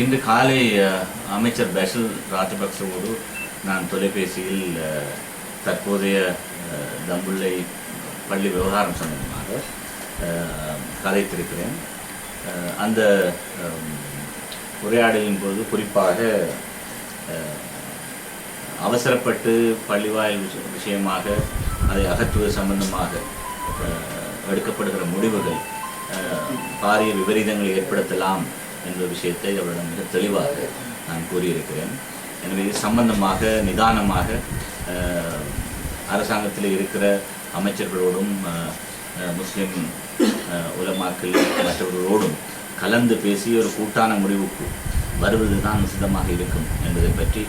இன்று காலை அமைச்சர் பசில் ராஜபக்சவோடு நான் தொலைபேசியில் தற்போதைய தம்புள்ளை பள்ளி விவகாரம் சம்பந்தமாக கதைத்திருக்கிறேன். அந்த உரையாடலின் போது குறிப்பாக அவசரப்பட்டு பள்ளிவாயில் விஷயமாக அதை அகற்றுவது சம்பந்தமாக எடுக்கப்படுகிற முடிவுகள் பாரிய விபரீதங்களை ஏற்படுத்தலாம் என்ற விஷயத்தை அவரிடம் மிக தெளிவாக நான் கூறியிருக்கிறேன். எனவே இது சம்பந்தமாக நிதானமாக அரசாங்கத்தில் இருக்கிற அமைச்சர்களோடும் முஸ்லிம் உலமாக்கள் மற்றவர்களோடும் கலந்து பேசி ஒரு கூட்டான முடிவுக்கு வருவது தான் உசிதமாக இருக்கும் என்பதை பற்றி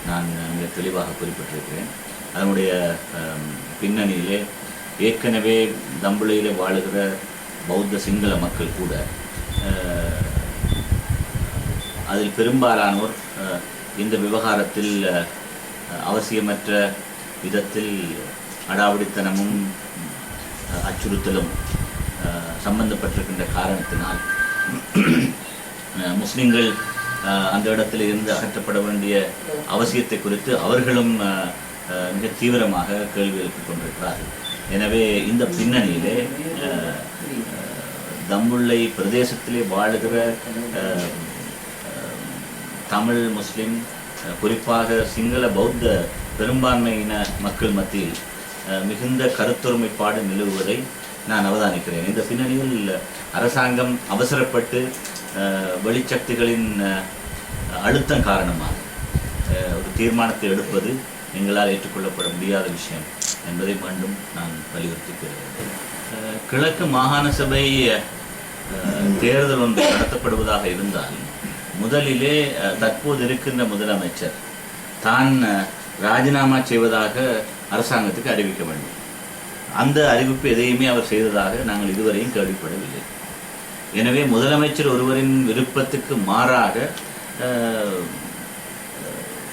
நான் மிக தெளிவாக குறிப்பிட்டிருக்கிறேன். அதனுடைய பின்னணியிலே ஏற்கனவே தம்புளையிலே வாழுகிற பௌத்த சிங்கள மக்கள் கூட அதில் பெரும்பாலானோர் இந்த விவகாரத்தில் அவசியமற்ற விதத்தில் அடாவடித்தனமும் அச்சுறுத்தலும் சம்பந்தப்பட்டிருக்கின்ற காரணத்தினால் முஸ்லிம்கள் அந்த இடத்தில் இருந்து அகற்றப்பட வேண்டிய அவசியத்தை குறித்து அவர்களும் மிக தீவிரமாக கேள்வி எழுப்பிக் கொண்டிருக்கிறார்கள். எனவே இந்த பின்னணியிலே தம்புள்ளை பிரதேசத்திலே வாழுகிற தமிழ் முஸ்லிம் குறிப்பாக சிங்கள பௌத்த பெரும்பான்மையின மக்கள் மத்தியில் மிகுந்த கருத்தொருமைப்பாடு நிலவுவதை நான் அவதானிக்கிறேன். இந்த பின்னணியில் அரசாங்கம் அவசரப்பட்டு வெளிச்சக்திகளின் அழுத்தம் காரணமாக ஒரு தீர்மானத்தை எடுப்பது எங்களால் ஏற்றுக்கொள்ளப்பட முடியாத விஷயம் என்பதை மீண்டும் நான் வலியுறுத்துகிறேன். கிழக்கு மாகாண சபை தேர்தல் ஒன்று நடத்தப்படுவதாக இருந்தால் முதலிலே தற்போது இருக்கின்ற முதலமைச்சர் தான் ராஜினாமா செய்வதாக அரசாங்கத்துக்கு அறிவிக்க வேண்டும். அந்த அறிவிப்பு எதையுமே அவர் செய்ததாக நாங்கள் இதுவரையும் கேள்விப்படவில்லை. எனவே முதலமைச்சர் ஒருவரின் விருப்பத்துக்கு மாறாக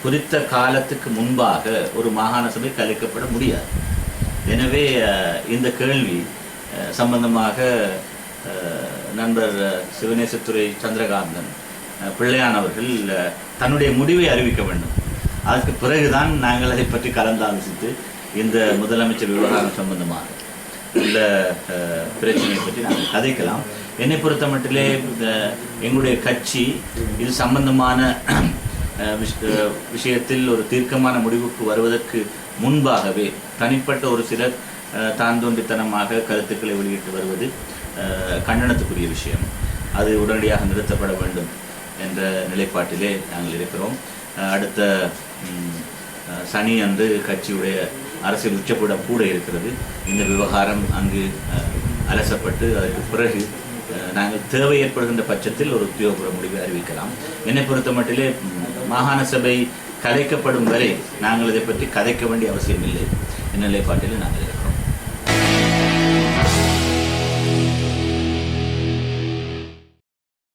குறித்த காலத்துக்கு முன்பாக ஒரு மாகாண சபை கலைக்கப்பட முடியாது. எனவே இந்த கேள்வி சம்பந்தமாக நண்பர் சிவநேசத்துறை சந்திரகாந்தன் பிள்ளையான் அவர்கள் தன்னுடைய முடிவை அறிவிக்க வேண்டும். அதற்கு பிறகுதான் நாங்கள் அதை பற்றி கலந்தாலோசித்து இந்த முதலமைச்சர் விவகாரம் சம்பந்தமாக உள்ள பிரச்சனையை பற்றி நாங்கள் கதைக்கலாம். என்னை பொறுத்த மட்டிலே எங்களுடைய கட்சி இது சம்பந்தமான விஷயத்தில் ஒரு தீர்க்கமான முடிவுக்கு வருவதற்கு முன்பாகவே தனிப்பட்ட ஒரு சிலர் தான் தோன்றித்தனமாக கருத்துக்களை வெளியிட்டு வருவது கண்டனத்துக்குரிய விஷயம். அது உடனடியாக நிறுத்தப்பட வேண்டும் என்ற நிலைப்பாட்டிலே நாங்கள் இருக்கிறோம். அடுத்த சனி அன்று கட்சியுடைய அரசியல் உச்சக்கூடம் கூட இருக்கிறது. இந்த விவகாரம் அங்கு அலசப்பட்டு அதற்கு பிறகு நாங்கள் தேவை ஏற்படுகின்ற பட்சத்தில் ஒரு உத்தியோகபூர்வ முடிவை அறிவிக்கலாம். என்னை பொறுத்த மட்டிலே மாகாண சபை கலைக்கப்படும் வரை நாங்கள் இதை பற்றி கதைக்க வேண்டிய அவசியம் இல்லை என்ற நிலைப்பாட்டில் நாங்கள்